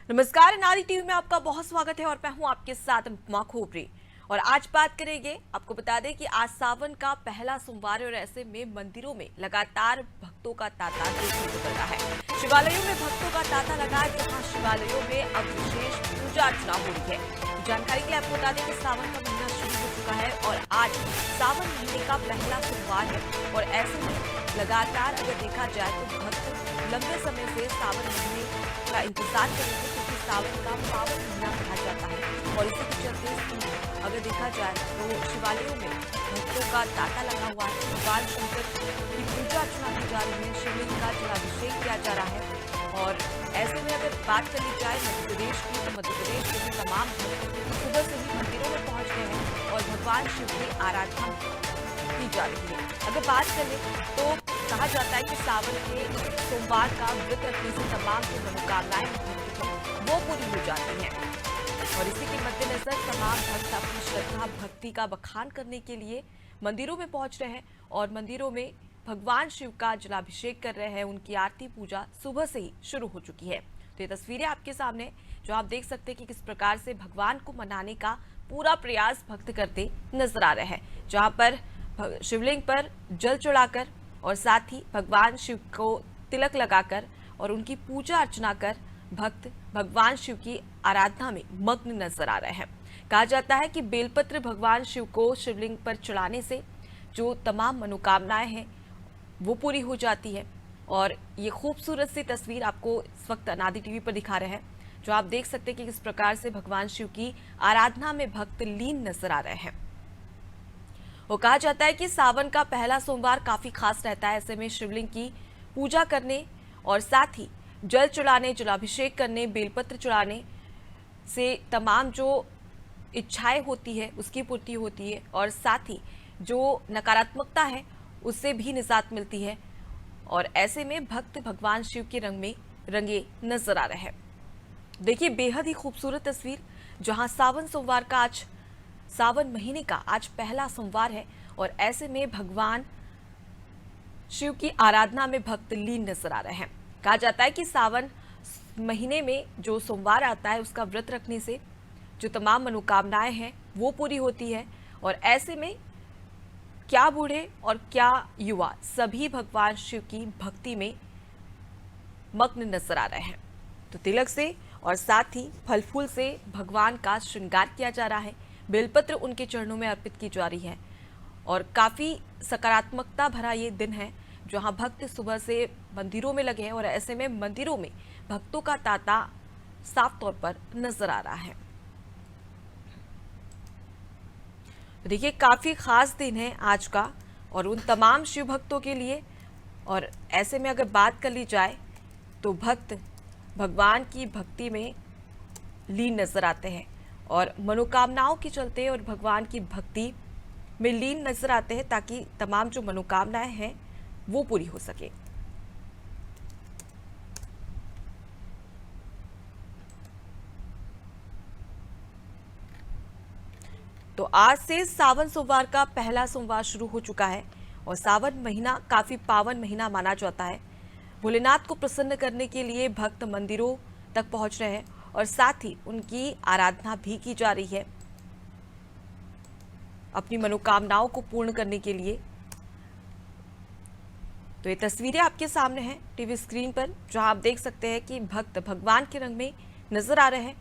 नमस्कार, नारी टीवी में आपका बहुत स्वागत है और मैं हूं आपके साथ उपमा खोपरी। और आज बात करेंगे, आपको बता दें कि आज सावन का पहला सोमवार है और ऐसे में मंदिरों में लगातार भक्तों का तांता देखने को मिल रहा है। शिवालयों में भक्तों का तांता लगा है, जहां शिवालयों में अब विशेष पूजा अर्चना हो रही है। जानकारी के लिए आपको बता दें कि सावन का महीना शुरू हो चुका है और आज सावन महीने का पहला सोमवार है और ऐसे में लगातार अगर देखा जाए तो भक्त लंबे समय से सावन महीने का इंतजार करेंगे, क्योंकि सावन का पावन महीना कहा जाता है। और इसी के चलते अगर देखा जाए तो शिवालयों में भक्तों का तांता लगा हुआ है। भगवान शंकर की पूजा अर्चना की जा रही है, शिवलिंग का जलाभिषेक किया जा रहा है। और ऐसे में अगर बात कर ली जाए मध्य प्रदेश की, तो मध्य प्रदेश के भी तमाम भक्त सुबह से ही मंदिरों में पहुंच गए हैं और भगवान शिव की आराधना की जा रही है। अगर बात करें तो कहा जाता है कि सावन के सोमवार का व्रत रखने से तमाम जो मनोकामनाएं वो पूरी हो जाती हैं। और इसी के मद्देनजर तमाम भक्त अपनी श्रद्धा भक्ति का बखान करने के लिए मंदिरों में पहुंच रहे हैं और मंदिरों में भगवान शिव का जलाभिषेक कर रहे हैं। उनकी आरती पूजा सुबह से ही शुरू हो चुकी है। तो ये तस्वीरें आपके सामने जो आप देख सकते हैं कि किस प्रकार से भगवान को मनाने का पूरा प्रयास भक्त करते नजर आ रहे हैं, जहां पर शिवलिंग पर जल चढ़ाकर और साथ ही भगवान शिव को तिलक लगाकर और उनकी पूजा अर्चना कर भक्त भगवान शिव की आराधना में मग्न नजर आ रहे हैं। कहा जाता है कि बेलपत्र भगवान शिव को शिवलिंग पर चढ़ाने से जो तमाम मनोकामनाएं हैं वो पूरी हो जाती है। और ये खूबसूरत सी तस्वीर आपको इस वक्त नारी टीवी पर दिखा रहे हैं, जो आप देख सकते हैं कि किस प्रकार से भगवान शिव की आराधना में भक्त लीन नजर आ रहे हैं। वो कहा जाता है कि सावन का पहला सोमवार काफी खास रहता है। ऐसे में शिवलिंग की पूजा करने और साथ ही जल चढ़ाने, जलाभिषेक करने, बेलपत्र चढ़ाने से तमाम जो इच्छाएं होती है उसकी पूर्ति होती है और साथ ही जो नकारात्मकता है उससे भी निजात मिलती है। और ऐसे में भक्त भगवान शिव के रंग में रंगे नजर आ रहे हैं। देखिए, बेहद ही खूबसूरत तस्वीर, जहां सावन सोमवार का आज सावन महीने का आज पहला सोमवार है और ऐसे में भगवान शिव की आराधना में भक्त लीन नजर आ रहे हैं। कहा जाता है कि सावन महीने में जो सोमवार आता है उसका व्रत रखने से जो तमाम मनोकामनाएं हैं वो पूरी होती है। और ऐसे में क्या बूढ़े और क्या युवा सभी भगवान शिव की भक्ति में मग्न नजर आ रहे हैं। तो तिलक से और साथ ही फल फूल से भगवान का श्रृंगार किया जा रहा है। बेलपत्र उनके चरणों में अर्पित की जा रही है और काफी सकारात्मकता भरा ये दिन है, जहां भक्त सुबह से मंदिरों में लगे हैं और ऐसे में मंदिरों में भक्तों का तांता साफ तौर पर नजर आ रहा है। देखिए, काफी खास दिन है आज का और उन तमाम शिव भक्तों के लिए। और ऐसे में अगर बात कर ली जाए तो भक्त भगवान की भक्ति में लीन नजर आते हैं और मनोकामनाओं के चलते और भगवान की भक्ति में लीन नजर आते हैं, ताकि तमाम जो मनोकामनाएं हैं वो पूरी हो सके। तो आज से सावन सोमवार का पहला सोमवार शुरू हो चुका है और सावन महीना काफी पावन महीना माना जाता है। भोलेनाथ को प्रसन्न करने के लिए भक्त मंदिरों तक पहुंच रहे हैं और साथ ही उनकी आराधना भी की जा रही है अपनी मनोकामनाओं को पूर्ण करने के लिए। तो ये तस्वीरें आपके सामने हैं टीवी स्क्रीन पर, जहां आप देख सकते हैं कि भक्त भगवान के रंग में नजर आ रहे हैं।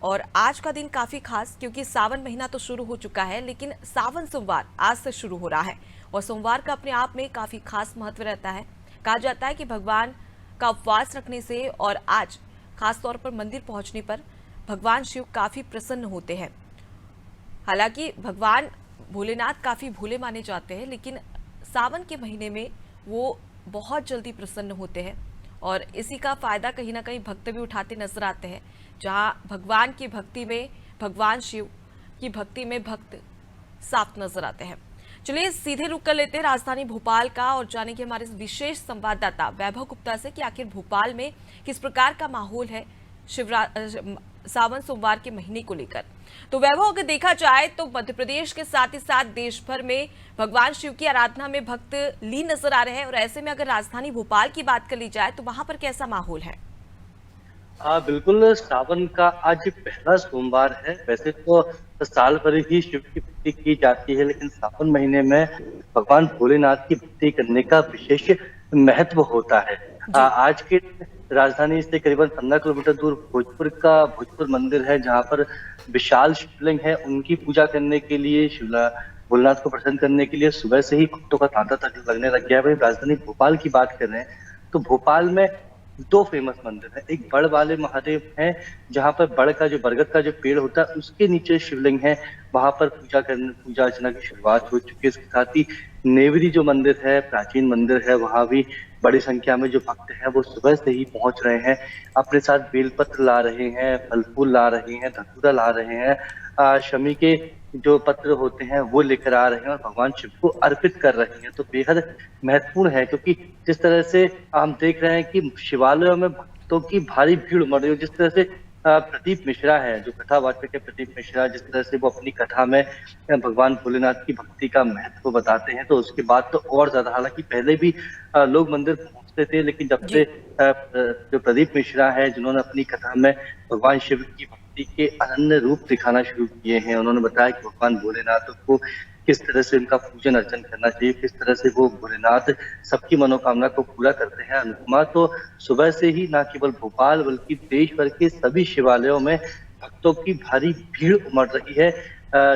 और आज का दिन काफी खास, क्योंकि सावन महीना तो शुरू हो चुका है लेकिन सावन सोमवार आज से शुरू हो रहा है और सोमवार का अपने आप में काफी खास महत्व रहता है। कहा जाता है कि भगवान का उपवास रखने से और आज खास तौर पर मंदिर पहुंचने पर भगवान शिव काफी प्रसन्न होते हैं। हालांकि भगवान भोलेनाथ काफी भोले माने जाते हैं, लेकिन सावन के महीने में वो बहुत जल्दी प्रसन्न होते हैं और इसी का फायदा कहीं ना कहीं भक्त भी उठाते नजर आते हैं। जहां भगवान की भक्ति में, भगवान शिव की भक्ति में भक्त साफ नजर आते हैं। चलिए सीधे रुक कर लेते हैं राजधानी भोपाल का और जाने के हमारे विशेष संवाददाता वैभव गुप्ता से कि आखिर भोपाल में किस प्रकार का माहौल है सावन सोमवार के महीने को लेकर। तो वैभव, अगर देखा जाए तो मध्य प्रदेश के साथ ही साथ देश भर में भगवान शिव की आराधना में भक्त लीन नजर आ रहे हैं और ऐसे में अगर राजधानी भोपाल की बात कर ली जाए तो वहां पर कैसा माहौल है? हाँ बिल्कुल, सावन का आज पहला सोमवार है। वैसे तो साल भर ही शिव की भक्ति की जाती है, लेकिन सावन महीने में भगवान भोलेनाथ की भक्ति करने का विशेष महत्व होता है। जी। आज के दिन राजधानी से करीबन 15 किलोमीटर दूर भोजपुर मंदिर है, जहाँ पर विशाल शिवलिंग है। उनकी पूजा करने के लिए, शिवला भोलेनाथ को प्रसन्न करने के लिए सुबह से ही भक्तों का तांता तक लगने लग गया है। वहीं राजधानी भोपाल की बात कर रहे हैं तो भोपाल में दो फेमस मंदिर है। एक बड़ वाले महादेव है, जहाँ पर बड़ का जो बरगद का जो पेड़ होता है उसके नीचे शिवलिंग है। वहां पर पूजा अर्चना की शुरुआत हो चुकी है। इसके साथ ही नेवरी जो मंदिर है, प्राचीन मंदिर है, वहां भी बड़ी संख्या में जो भक्त हैं वो सुबह से ही पहुंच रहे हैं। अपने साथ बेलपत्र ला रहे हैं, फल फूल ला रहे हैं, धतूरा ला रहे हैं, शमी के जो पत्र होते हैं वो लेकर आ रहे हैं और भगवान शिव को अर्पित कर रहे हैं। तो बेहद महत्वपूर्ण है, क्योंकि जिस तरह से हम देख रहे हैं कि शिवालयों में भक्तों की भारी भीड़ उमड़ रही है। जिस तरह से प्रदीप मिश्रा है, जो कथावाचक है प्रदीप मिश्रा, जिस तरह से वो अपनी कथा में भगवान भोलेनाथ की भक्ति का महत्व बताते हैं, तो उसके बाद तो और ज्यादा। हालांकि पहले भी लोग मंदिर पहुंचते थे, लेकिन जब से जो प्रदीप मिश्रा है, जिन्होंने अपनी कथा में भगवान शिव की भक्ति के अनन्य रूप दिखाना शुरू किए हैं, उन्होंने बताया कि भगवान भोलेनाथ को किस तरह से उनका पूजन अर्चन करना चाहिए, किस तरह से वो भोलेनाथ सबकी मनोकामना को पूरा करते हैं। अनुपमा, तो सुबह से ही न केवल भोपाल बल्कि देश भर के सभी शिवालयों में भक्तों की भारी भीड़ उमड़ रही है।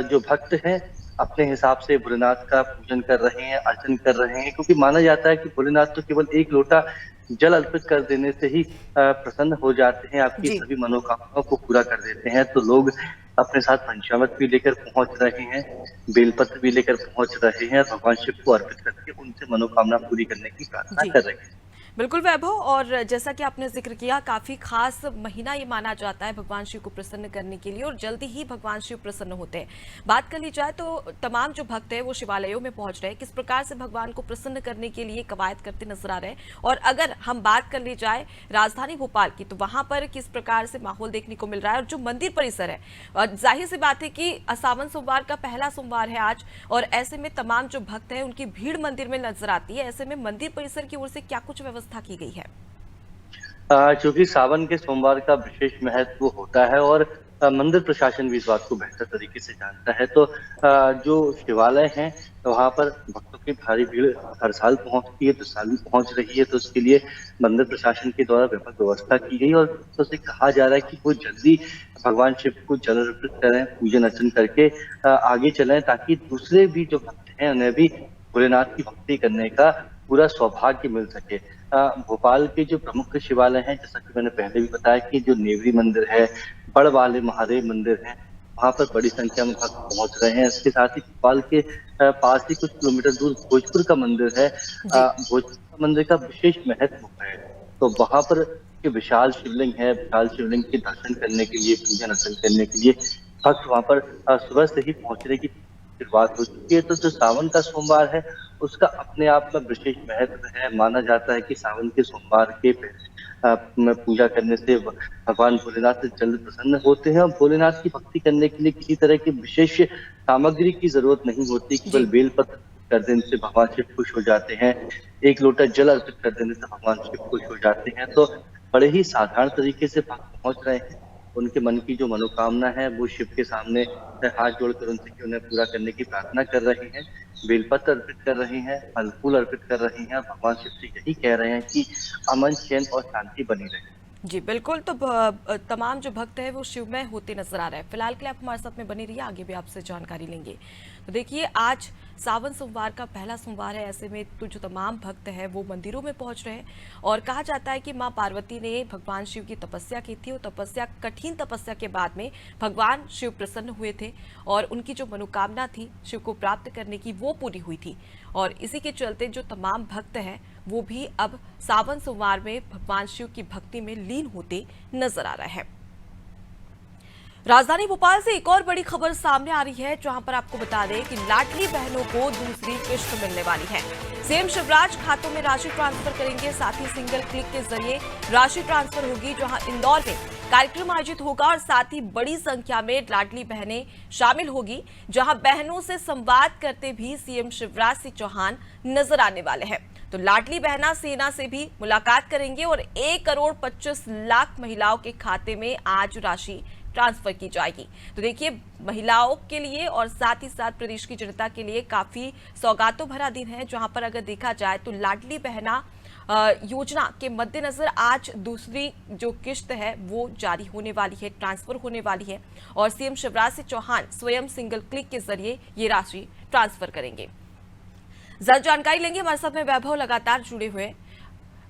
जो भक्त हैं अपने हिसाब से भोलेनाथ का पूजन कर रहे हैं, अर्चन कर रहे हैं, क्योंकि माना जाता है कि भोलेनाथ तो केवल एक लोटा जल अर्पित कर देने से ही प्रसन्न हो जाते हैं, आपकी जी। सभी मनोकामनाओं को पूरा कर देते हैं। तो लोग अपने साथ पंचामृत भी लेकर पहुंच रहे हैं, बेलपत्र भी लेकर पहुंच रहे हैं, भगवान शिव को अर्पित करके उनसे मनोकामना पूरी करने की प्रार्थना जी कर रहे हैं। बिल्कुल वैभव, और जैसा कि आपने जिक्र किया, काफी खास महीना ये माना जाता है भगवान शिव को प्रसन्न करने के लिए, और जल्दी ही भगवान शिव प्रसन्न होते हैं। बात कर ली जाए तो तमाम जो भक्त हैं वो शिवालयों में पहुंच रहे हैं, किस प्रकार से भगवान को प्रसन्न करने के लिए कवायद करते नजर आ रहे हैं। और अगर हम बात कर ली जाए राजधानी भोपाल की, तो वहां पर किस प्रकार से माहौल देखने को मिल रहा है। और जो मंदिर परिसर है, और जाहिर सी बात है कि सावन सोमवार का पहला सोमवार है आज, और ऐसे में तमाम जो भक्त हैं उनकी भीड़ मंदिर में नजर आती है। ऐसे में मंदिर परिसर की ओर से क्या कुछ व्यवस्था की गई है? चूंकि सावन के सोमवार का विशेष महत्व होता है और मंदिर प्रशासन भी इस बात को बेहतर तरीके से जानता है, तो जो शिवालय हैं वहां पर भक्तों की भारी भीड़ हर साल पहुंचती है, 2 साल में पहुंच रही है। तो उसके लिए मंदिर प्रशासन के द्वारा व्यापक व्यवस्था की गई और भक्तों से कहा जा रहा है कि वो जल्दी भगवान शिव को जल अर्पित करें, पूजन अर्चन करके आगे चलें, ताकि दूसरे भी जो भक्त हैं उन्हें भी भोलेनाथ की भक्ति करने का पूरा सौभाग्य मिल सके। भोपाल के जो प्रमुख शिवालय हैं, जैसा कि मैंने पहले भी बताया कि जो नेवरी मंदिर है, बड़ वाले महादेव मंदिर है, वहां पर बड़ी संख्या में भक्त पहुंच रहे हैं। इसके साथ ही भोपाल के पास ही कुछ किलोमीटर दूर भोजपुर का मंदिर है। जी। भोजपुर मंदिर का विशेष महत्व है, तो वहां पर जो विशाल शिवलिंग है, विशाल शिवलिंग के दर्शन करने के लिए, पूजन अर्चन करने के लिए भक्त वहां पर सुबह से ही पहुंचने की शुरुआत हो चुकी है। तो जो सावन का सोमवार है उसका अपने आप में विशेष महत्व है। माना जाता है कि सावन के सोमवार के में पूजा करने से भगवान भोलेनाथ जल्द प्रसन्न होते हैं, और भोलेनाथ की भक्ति करने के लिए किसी तरह की विशेष सामग्री की जरूरत नहीं होती। केवल जी बेलपत्र कर देने से भगवान शिव खुश हो जाते हैं, एक लोटा जल अर्पित कर देने से भगवान शिव खुश हो जाते हैं। तो बड़े ही साधारण तरीके से भक्त पहुंच रहे हैं, उनके मन की जो मनोकामना है वो शिव के सामने हाथ जोड़कर उनसे कि उन्हें पूरा करने की प्रार्थना कर रहे हैं, बेलपत्र अर्पित कर रहे हैं, फल फूल अर्पित कर रहे हैं, भगवान शिव से यही कह रहे हैं कि अमन, चैन और शांति बनी रहे। जी बिल्कुल, तो तमाम जो भक्त हैं वो शिवमय होते नजर आ रहे हैं। फिलहाल के लिए आप हमारे साथ में बने रहिए, आगे भी आपसे जानकारी लेंगे। तो देखिए, आज सावन सोमवार का पहला सोमवार है, ऐसे में तो जो तमाम भक्त हैं वो मंदिरों में पहुंच रहे हैं। और कहा जाता है कि मां पार्वती ने भगवान शिव की तपस्या की थी, और तपस्या, कठिन तपस्या के बाद में भगवान शिव प्रसन्न हुए थे, और उनकी जो मनोकामना थी शिव को प्राप्त करने की, वो पूरी हुई थी। और इसी के चलते जो तमाम भक्त हैं वो भी अब सावन सोमवार में भगवान शिव की भक्ति में लीन होते नजर आ रहे हैं। राजधानी भोपाल से एक और बड़ी खबर सामने आ रही है, जहां पर आपको बता दें कि लाडली बहनों को दूसरी किश्त मिलने वाली है। सीएम शिवराज खातों में राशि ट्रांसफर करेंगे, साथ ही सिंगल क्लिक के जरिए राशि ट्रांसफर होगी। जहां इंदौर में कार्यक्रम आयोजित होगा और साथ ही बड़ी संख्या में लाडली बहनें शामिल होगी, जहां बहनों से संवाद करते भी सीएम शिवराज सिंह चौहान नजर आने वाले हैं। तो लाडली बहना सेना से भी मुलाकात करेंगे और 1,25,00,000 महिलाओं के खाते में आज राशि ट्रांसफर की जाएगी। तो देखिए, महिलाओं के लिए और साथ ही साथ प्रदेश की जनता के लिए काफी सौगातों भरा दिन है, जहां पर अगर देखा जाए तो लाडली बहना योजना के मद्देनजर आज दूसरी जो किश्त है वो जारी होने वाली है, ट्रांसफर होने वाली है और सीएम शिवराज सिंह चौहान स्वयं सिंगल क्लिक के जरिए ये राशि ट्रांसफर करेंगे। ज्यादा जानकारी लेंगे, हमारे साथ में वैभव लगातार जुड़े हुए हैं।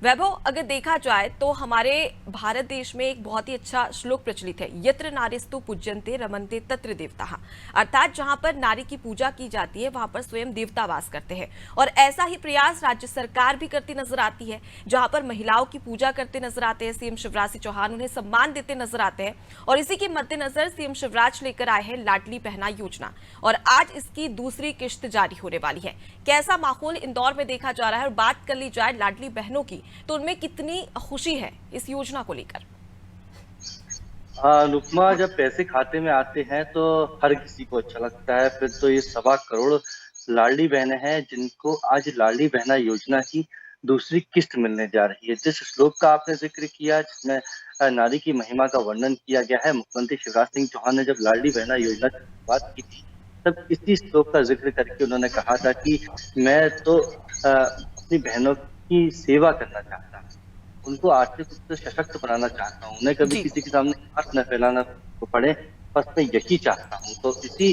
वैभव, अगर देखा जाए तो हमारे भारत देश में एक बहुत ही अच्छा श्लोक प्रचलित है, यत्र नारीस्तु पूज्यन्ते रमन्ते तत्र देवताः, अर्थात जहां पर नारी की पूजा की जाती है वहां पर स्वयं देवता वास करते हैं। और ऐसा ही प्रयास राज्य सरकार भी करती नजर आती है, जहां पर महिलाओं की पूजा करते नजर आते हैं सीएम शिवराज सिंह चौहान, उन्हें सम्मान देते नजर आते हैं। और इसी के मद्देनजर सीएम शिवराज लेकर आए हैं लाडली बहना योजना और आज इसकी दूसरी किश्त जारी होने वाली है। कैसा माहौल इंदौर में देखा जा रहा है और बात कर ली जाए लाडली बहनों की तो उनमें कितनी खुशी है इस योजना को लेकर? अनुपमा, जब पैसे खाते में आते हैं तो हर किसी को अच्छा लगता है। फिर तो ये 1.25 करोड़ लाडली बहनें हैं जिनको आज लाडली बहना योजना की दूसरी किस्त मिलने जा रही है। जिस श्लोक का आपने जिक्र किया जिसमें नारी की महिमा का वर्णन किया गया है, मुख्यमंत्री शिवराज सिंह चौहान ने जब लाडली बहना योजना की शुरुआत की थी तब इसी श्लोक का जिक्र करके उन्होंने कहा था कि मैं तो अपनी बहनों की सेवा करना चाहता हूँ, उनको आर्थिक रूप से सशक्त बनाना चाहता हूँ, उन्हें कभी किसी के सामने हाथ न फैलाना पड़े, बस मैं यही चाहता हूँ। तो इसी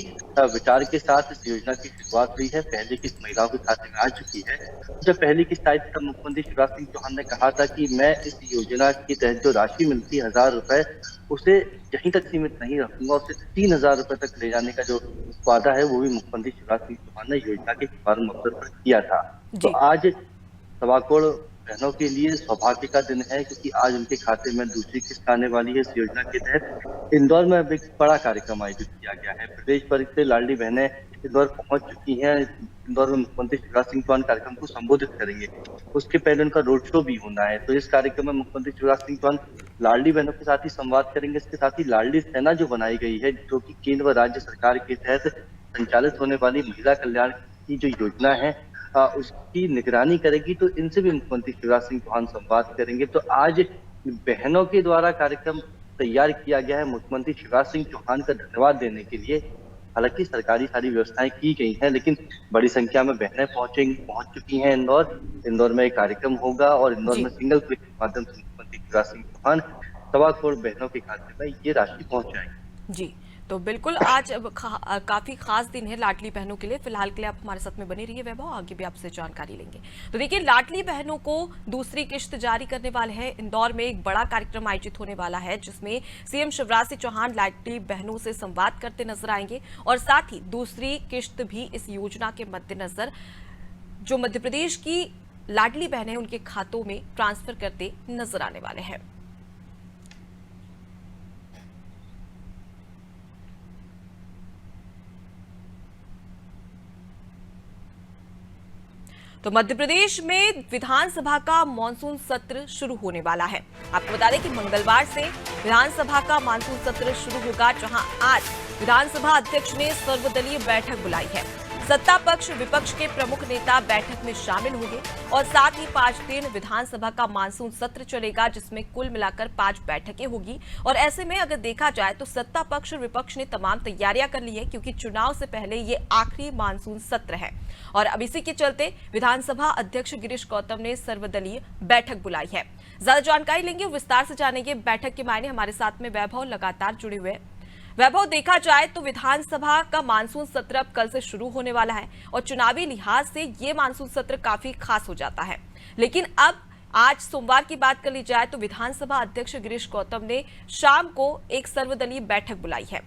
विचार के साथ इस योजना की शुरुआत हुई है। पहली किस्त महिलाओं के खाते में आ चुकी है। जब पहली किस्त आई तब मुख्यमंत्री शिवराज सिंह चौहान ने कहा था कि मैं इस योजना के तहत जो राशि मिलती है 1,000 रुपए, उसे यहीं तक सीमित नहीं रखूंगा, उसे 3,000 रुपए तक ले जाने का जो वादा है वो भी मुख्यमंत्री शिवराज सिंह चौहान ने योजना के शुभारंभ अवसर पर किया था। तो आज 1.25 करोड़ बहनों के लिए सौभाग्य का दिन है क्योंकि आज उनके खाते में दूसरी किस्त आने वाली है। इस योजना के तहत इंदौर में अब एक बड़ा कार्यक्रम आयोजित किया गया है। प्रदेश भर से लाडली बहनें इंदौर पहुंच चुकी हैं। इंदौर में मुख्यमंत्री शिवराज सिंह चौहान कार्यक्रम को संबोधित करेंगे। उसके पहले उनका रोड शो भी होना है। तो इस कार्यक्रम में मुख्यमंत्री शिवराज सिंह चौहान लाडली बहनों के साथ ही संवाद करेंगे। इसके साथ ही लाडली सेना जो बनाई गई है, जो कि केंद्र व राज्य सरकार के तहत संचालित होने वाली महिला कल्याण की जो योजना है उसकी निगरानी करेगी। तो इनसे भी मुख्यमंत्री शिवराज सिंह चौहान संवाद करेंगे। तो आज बहनों के द्वारा कार्यक्रम तैयार किया गया है मुख्यमंत्री शिवराज सिंह चौहान का धन्यवाद देने के लिए। हालांकि सरकारी सारी व्यवस्थाएं की गई हैं, लेकिन बड़ी संख्या में बहनें पहुंच चुकी हैं इंदौर में एक कार्यक्रम होगा और इंदौर में सिंगल क्लिक के माध्यम से मुख्यमंत्री शिवराज सिंह चौहान 1.25 करोड़ बहनों के खाते में ये राशि पहुंचाएंगे। जी, तो बिल्कुल आज काफी खास दिन है लाडली बहनों के लिए। फिलहाल के लिए आप हमारे साथ में बने रहिए वैभव, आगे भी आपसे जानकारी लेंगे। तो देखिए, लाडली बहनों को दूसरी किश्त जारी करने वाले हैं। इंदौर में एक बड़ा कार्यक्रम आयोजित होने वाला है जिसमें सीएम शिवराज सिंह चौहान लाडली बहनों से संवाद करते नजर आएंगे और साथ ही दूसरी किश्त भी इस योजना के मद्देनजर जो मध्य प्रदेश की लाडली बहनें उनके खातों में ट्रांसफर करते नजर आने वाले हैं। तो मध्य प्रदेश में विधानसभा का मानसून सत्र शुरू होने वाला है। आपको बता दें कि मंगलवार से विधानसभा का मानसून सत्र शुरू होगा, जहां आज विधानसभा अध्यक्ष ने सर्वदलीय बैठक बुलाई है। सत्ता पक्ष विपक्ष के प्रमुख नेता बैठक में शामिल होंगे और साथ ही 5 दिन विधानसभा का मानसून सत्र चलेगा, जिसमें कुल मिलाकर 5 बैठकें होगी। और ऐसे में अगर देखा जाए तो सत्ता पक्ष और विपक्ष ने तमाम तैयारियां कर ली है, क्योंकि चुनाव से पहले ये आखिरी मानसून सत्र है। और अब इसी के चलते विधानसभा अध्यक्ष गिरीश गौतम ने सर्वदलीय बैठक बुलाई है। ज्यादा जानकारी लेंगे, विस्तार से जानेंगे बैठक के मायने। हमारे साथ में वैभव लगातार जुड़े हुए हैं। वैभव, देखा जाए तो विधानसभा का मानसून सत्र अब कल से शुरू होने वाला है और चुनावी लिहाज से ये मानसून सत्र काफी खास हो जाता है। लेकिन अब आज सोमवार की बात कर ली जाए तो विधानसभा अध्यक्ष गिरीश गौतम ने शाम को एक सर्वदलीय बैठक बुलाई है।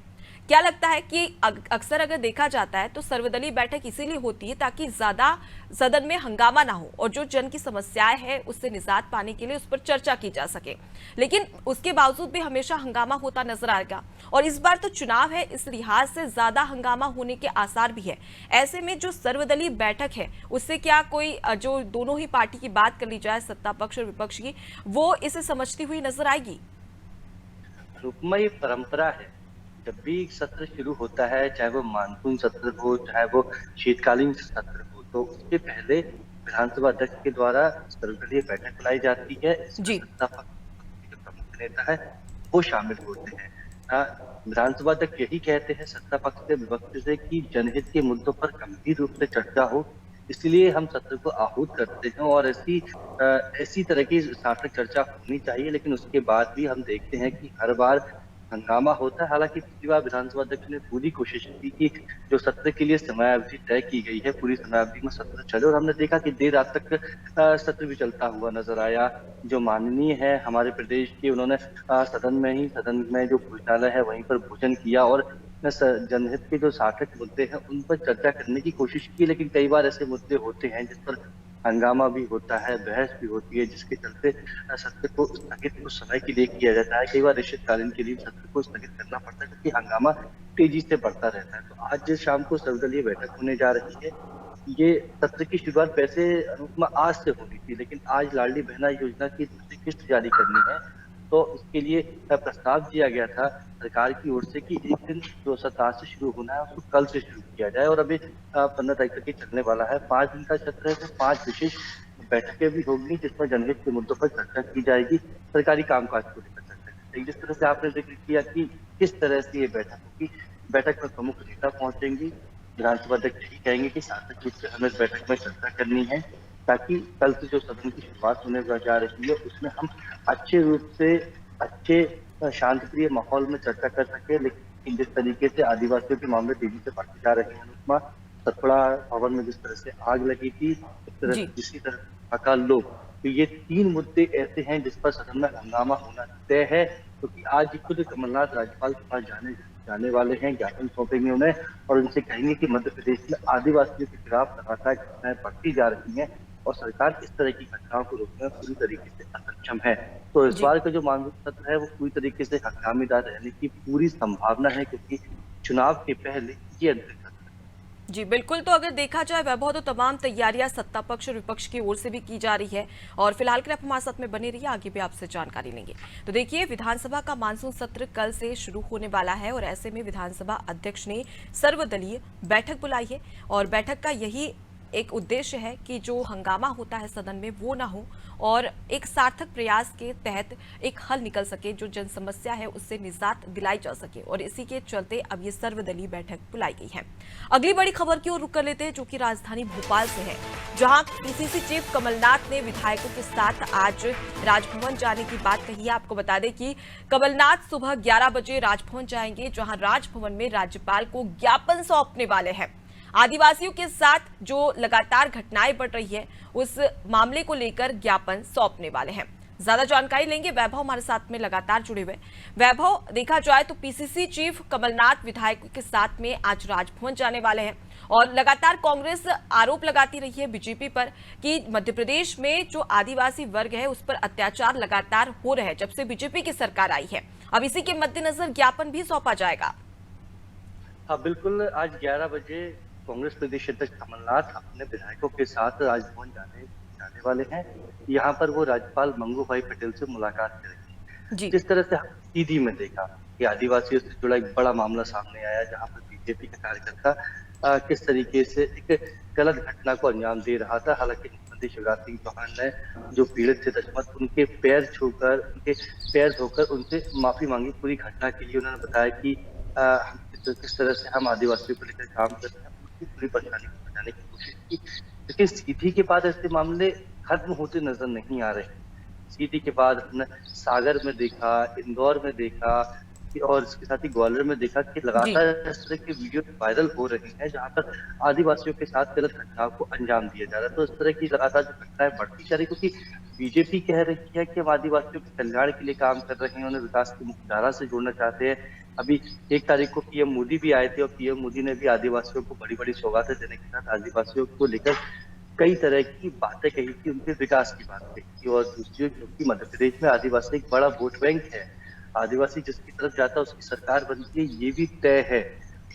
क्या लगता है कि अक्सर अगर देखा जाता है तो सर्वदलीय बैठक इसीलिए होती है ताकि ज्यादा सदन में हंगामा ना हो और जो जन की समस्याएं हैं उससे निजात पाने के लिए उस पर चर्चा की जा सके। लेकिन उसके बावजूद भी हमेशा हंगामा होता नजर आएगा और इस बार तो चुनाव है, इस लिहाज से ज्यादा हंगामा होने के आसार भी है। ऐसे में जो सर्वदलीय बैठक है उससे क्या कोई जो दोनों ही पार्टी की बात कर ली जाए, सत्ता पक्ष और विपक्ष की, वो इसे समझती हुई नजर आएगी? ये परंपरा है, जब भी सत्र शुरू होता है, चाहे वो मानसून सत्र हो चाहे वो शीतकालीन सत्र हो, तो उसके पहले विधानसभा अध्यक्ष के द्वारा सर्वदलीय बैठक बुलाई जाती है। इसमें जी। सत्ता पक्ष के जो प्रमुख नेता है वो शामिल होते हैं। विधानसभा अध्यक्ष यही कहते हैं सत्ता पक्ष के विपक्ष से कि जनहित के मुद्दों पर गंभीर रूप से चर्चा हो, इसलिए हम सत्र को आहूत करते हैं और ऐसी तरह की सार्थक चर्चा होनी चाहिए। लेकिन उसके बाद भी हम देखते हैं कि हर बार हंगामा होता है। हालांकि पिछली बार विधानसभा अध्यक्ष ने पूरी कोशिश की कि जो सत्र के लिए समयावधि तय की गई है पूरी समयावधि में सत्र चले, और हमने देखा कि देर रात तक सत्र भी चलता हुआ नजर आया। जो माननीय है हमारे प्रदेश के, उन्होंने सदन में जो भोजनालय है वहीं पर भोजन किया और जनहित के जो सार्थक मुद्दे हैं उन पर चर्चा करने की कोशिश की। लेकिन कई बार ऐसे मुद्दे होते हैं जिस पर हंगामा भी होता है, बहस भी होती है, जिसके चलते सत्र को स्थगित कुछ समय के लिए किया जाता है। कई बार अनिश्चितकालीन के लिए सत्र को स्थगित करना पड़ता है क्योंकि हंगामा तेजी से बढ़ता रहता है। तो आज शाम को सर्वदलीय बैठक होने जा रही है। ये सत्र की शुरुआत वैसे अनुपमा आज से होनी थी, लेकिन आज लाडली बहना योजना की दूसरी किस्त जारी करनी है, तो इसके लिए प्रस्ताव दिया गया था सरकार की ओर से कि एक दिन जो सत्र आज से शुरू होना है उसको कल से शुरू किया जाए, और अभी 15 तारीख तक ही चलने वाला है। 5 दिन का सत्र है, तो 5 विशेष बैठकें भी होंगी जिसमें जनहित के मुद्दों पर चर्चा की जाएगी, सरकारी कामकाज को लेकर चर्चा की जाएगी। जिस तरह से आपने जिक्र किया कि किस तरह से ये बैठक होगी, बैठक में प्रमुख नेता पहुंचेंगी, विधानसभा अध्यक्ष यही कहेंगे कि सार्थक रूप से हमें इस बैठक में चर्चा करनी है ताकि कल से जो सदन की शुरुआत होने जा रही है उसमें हम अच्छे रूप से अच्छे शांतिप्रिय माहौल में चर्चा कर सके। लेकिन जिस तरीके से आदिवासियों के मामले तेजी से बढ़ते जा रहे हैं अनुपमा, सतपुड़ा भवन में जिस तरह से आग लगी थी, इस तरह से किसी तरह अकाल लोग, तो ये 3 मुद्दे ऐसे हैं जिस पर सदन में हंगामा होना तय है। क्योंकि आज खुद कमलनाथ राज्यपाल के पास जाने वाले हैं, ज्ञापन सौंपेंगे उन्हें और उनसे कहेंगे कि मध्य प्रदेश में आदिवासियों के खिलाफ लगातार घटनाएं बढ़ती जा रही हैं और सरकार इस तरह की घटनाओं को रोकने में पूरी तरीके से असक्षम है। तो इस बार का जो मानसून सत्र है वो पूरी तरीके से हंगामेदार रहने की पूरी संभावना है, क्योंकि चुनाव के पहले ये अंतिम सत्र है। जी बिल्कुल। तो अगर देखा जाए वैभव, तो तमाम तैयारियां सत्ता पक्ष और विपक्ष की ओर से भी की जा रही है और फिलहाल के लिए आप हमारे साथ में बने रहिए, आगे भी आपसे जानकारी लेंगे। तो देखिए, विधानसभा का मानसून सत्र कल से शुरू होने वाला है और ऐसे में विधानसभा अध्यक्ष ने सर्वदलीय बैठक बुलाई है और बैठक का यही एक उद्देश्य है कि जो हंगामा होता है सदन में वो ना हो और एक सार्थक प्रयास के तहत एक हल निकल सके, जो जन समस्या है उससे निजात दिलाई जा सके, और इसी के चलते अब ये सर्वदलीय बैठक बुलाई गई है। अगली बड़ी खबर की ओर रुख कर लेते हैं, जो कि राजधानी भोपाल से है, जहां पीसीसी चीफ कमलनाथ ने विधायकों के साथ आज राजभवन जाने की बात कही है। आपको बता दें कि कमलनाथ सुबह 11 बजे राजभवन जाएंगे, जहां राजभवन में राज्यपाल को ज्ञापन सौंपने वाले हैं। आदिवासियों के साथ जो लगातार घटनाएं बढ़ रही है उस मामले को लेकर ज्ञापन सौंपने वाले हैं। ज्यादा जानकारी लेंगे, वैभव हमारे साथ में लगातार जुड़े हुए। वैभव, देखा जाए तो पीसीसी चीफ कमलनाथ विधायकों के साथ में आज राजभवन जाने वाले हैं और लगातार कांग्रेस आरोप लगाती रही है बीजेपी पर कि मध्य प्रदेश में जो आदिवासी वर्ग है उस पर अत्याचार लगातार हो रहे हैं जब से बीजेपी की सरकार आई है। अब इसी के मद्देनजर ज्ञापन भी सौंपा जाएगा। हाँ बिल्कुल, आज 11 बजे कांग्रेस प्रदेश अध्यक्ष कमलनाथ अपने विधायकों के साथ राजभवन जाने वाले हैं। यहाँ पर वो राज्यपाल मंगू भाई पटेल से मुलाकात करेंगे। जिस तरह से सीधी में देखा कि आदिवासियों से जुड़ा एक बड़ा मामला सामने आया, जहाँ पर बीजेपी का कार्यकर्ता किस तरीके से एक गलत घटना को अंजाम दे रहा था। हालांकि मुख्यमंत्री शिवराज सिंह चौहान ने जो पीड़ित थे दशमत, उनके पैर धोकर उनसे माफी मांगी पूरी घटना के लिए। उन्होंने बताया कि किस तरह से हम आदिवासियों को लेकर काम कर रहे हैं, पूरी परेशानी को बताने की कोशिश की। लेकिन सीधी के बाद ऐसे मामले खत्म होते नजर नहीं आ रहे। सीधी के बाद हमने सागर में देखा, इंदौर में देखा और इसके साथ ही ग्वालियर में देखा कि लगातार इस तरह के वीडियो वायरल हो रहे हैं जहां पर आदिवासियों के साथ गलत घटनाओं को अंजाम दिया जा रहा है। तो इस तरह की लगातार जो घटनाएं बढ़ती जा रही, क्योंकि बीजेपी कह रही है कि हम आदिवासियों के कल्याण के लिए काम कर रहे हैं, उन्हें विकास की मुख्य धारा से जोड़ना चाहते हैं। अभी 1 तारीख को पीएम मोदी भी आए थे और पीएम मोदी ने भी आदिवासियों को बड़ी बड़ी सौगातें देने के साथ आदिवासियों को लेकर कई तरह की बातें कही थी, उनके विकास की बात कही थी। और दूसरी, क्योंकि मध्य प्रदेश में आदिवासी एक बड़ा वोट बैंक है, आदिवासी जिसकी तरफ जाता है उसकी सरकार बनती है, ये भी तय है।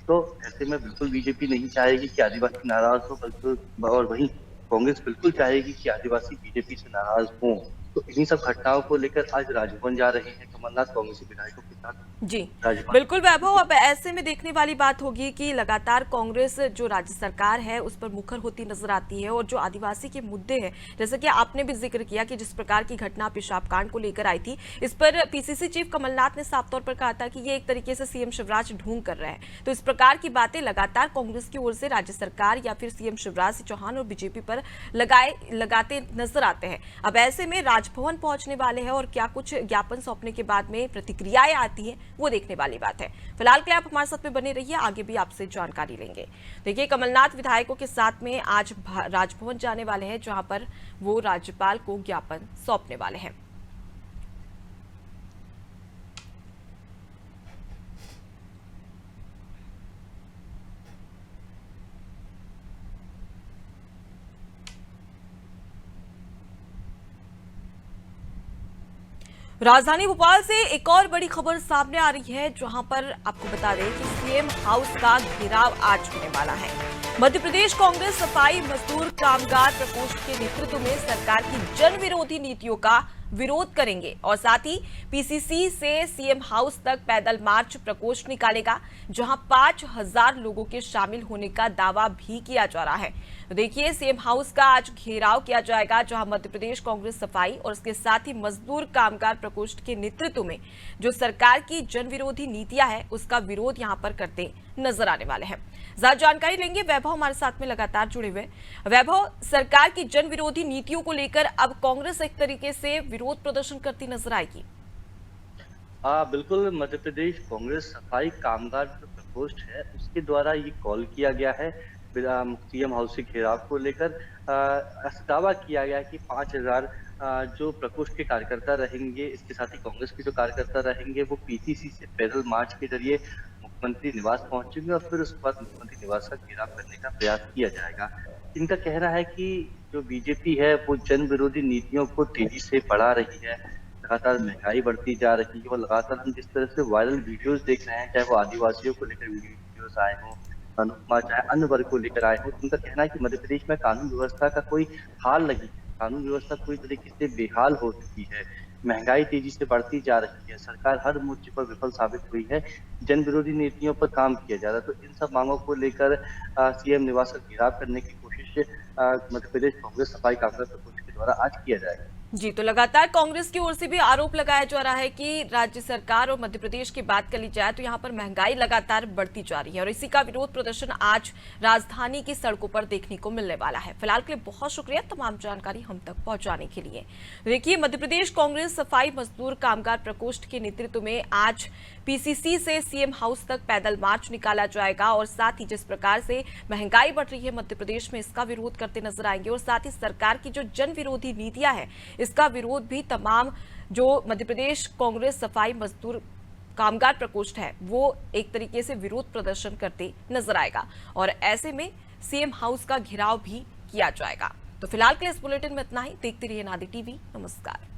तो ऐसे में बिल्कुल बीजेपी नहीं चाहेगी कि आदिवासी नाराज हो, बल्कि और वहीं कांग्रेस बिल्कुल चाहेगी कि आदिवासी बीजेपी से नाराज हों। तो इन्हीं सब घटनाओं को लेकर आज राजभवन जा रहे हैं कमलनाथ कांग्रेसी विधायकों के साथ जी राजभवन। बिल्कुल वैभव, अब ऐसे में देखने वाली बात होगी कि लगातार कांग्रेस जो राज्य सरकार है उस पर मुखर होती नजर आती है, और जो आदिवासी के मुद्दे हैं, जैसे कि आपने भी जिक्र किया कि जिस प्रकार की घटना पेशाब कांड को लेकर आई थी, इस पर पीसीसी चीफ कमलनाथ ने साफ तौर पर कहा था कि ये एक तरीके से सीएम शिवराज ढूंढ कर रहे हैं। तो इस प्रकार की बातें लगातार कांग्रेस की ओर से राज्य सरकार या फिर सीएम शिवराज चौहान और बीजेपी पर लगाते नजर आते हैं। अब ऐसे में राजभवन पहुंचने वाले हैं और क्या कुछ ज्ञापन सौंपने के बाद में प्रतिक्रियाएं आती हैं, वो देखने वाली बात है। फिलहाल के लिए आप हमारे साथ में बने रहिए, आगे भी आपसे जानकारी लेंगे। देखिए, कमलनाथ विधायकों के साथ में आज राजभवन जाने वाले हैं, जहां पर वो राज्यपाल को ज्ञापन सौंपने वाले हैं। राजधानी भोपाल से एक और बड़ी खबर सामने आ रही है, जहां पर आपको बता दें कि सीएम हाउस का घेराव आज होने वाला है। मध्य प्रदेश कांग्रेस सफाई मजदूर कामगार प्रकोष्ठ के नेतृत्व में सरकार की जन विरोधी नीतियों का विरोध करेंगे और साथ ही पीसीसी से सीएम हाउस तक पैदल मार्च प्रकोष्ठ निकालेगा, जहां 5000 लोगों के शामिल होने का दावा भी किया जा रहा है। तो देखिए, सीएम हाउस का आज घेराव किया जाएगा, जहां मध्य प्रदेश कांग्रेस सफाई और उसके साथ ही मजदूर कामगार प्रकोष्ठ के नेतृत्व में जो सरकार की जन विरोधी नीतियां है उसका विरोध यहां पर करते नजर आने वाले हैं। ज्यादा जानकारी लेंगे, वैभव हमारे साथ में लगातार जुड़े हुए। वैभव, सरकार की जन विरोधी नीतियों को लेकर अब कांग्रेस एक तरीके से विरोध प्रदर्शन करती नजर आएगी। बिल्कुल, मध्य प्रदेश कांग्रेस सफाई कामगार जो प्रकोष्ठ है उसके द्वारा ये कॉल किया गया है सीएम हाउस के घेराव को लेकर। दावा किया गया है कि 5000 जो प्रकोष्ठ के कार्यकर्ता रहेंगे, इसके साथ ही कांग्रेस के जो कार्यकर्ता रहेंगे, वो पीसीसी से पैदल मार्च के जरिए मुख्यमंत्री निवास पहुंचेंगे और फिर उसके बाद मुख्यमंत्री निवास का घेराव करने का प्रयास किया जाएगा। इनका कहना है कि जो बीजेपी है वो जन विरोधी नीतियों को तेजी से बढ़ा रही है, लगातार महंगाई बढ़ती जा रही है और लगातार हम जिस तरह से वायरल वीडियोस देख रहे हैं, चाहे वो आदिवासियों को लेकर वीडियोस आए हों, चाहे अन्य वर्ग को लेकर आए हों, उनका कहना है कि मध्य प्रदेश में कानून व्यवस्था का कोई हाल नहीं है, कानून व्यवस्था पूरी तरीके से बेहाल हो चुकी है, महंगाई तेजी से बढ़ती जा रही है, सरकार हर मोर्चे पर विफल साबित हुई है, जन विरोधी नीतियों पर काम किया जा रहा है। तो इन सब मांगों को लेकर सीएम निवास का घेराव करने की कोशिश मध्य प्रदेश कांग्रेस सफाई कामगार प्रकोष्ठ के द्वारा आज किया जाएगा। जी, तो लगातार कांग्रेस की ओर से भी आरोप लगाया जा रहा है कि राज्य सरकार और मध्य प्रदेश की बात कर ली जाए तो यहाँ पर महंगाई लगातार बढ़ती जा रही है और इसी का विरोध प्रदर्शन आज राजधानी की सड़कों पर देखने को मिलने वाला है। फिलहाल के लिए बहुत शुक्रिया तमाम जानकारी हम तक पहुंचाने के लिए। देखिए, मध्य प्रदेश कांग्रेस सफाई मजदूर कामगार प्रकोष्ठ के नेतृत्व में आज पीसीसी से सीएम हाउस तक पैदल मार्च निकाला जाएगा और साथ ही जिस प्रकार से महंगाई बढ़ रही है मध्य प्रदेश में, इसका विरोध करते नजर आएंगे और साथ ही सरकार की जो जन विरोधी नीतियां हैं इसका विरोध भी तमाम जो मध्य प्रदेश कांग्रेस सफाई मजदूर कामगार प्रकोष्ठ है वो एक तरीके से विरोध प्रदर्शन करते नजर आएगा और ऐसे में सीएम हाउस का घेराव भी किया जाएगा। तो फिलहाल के लिए इस बुलेटिन में इतना ही। देखते रहिए नादी टीवी। नमस्कार।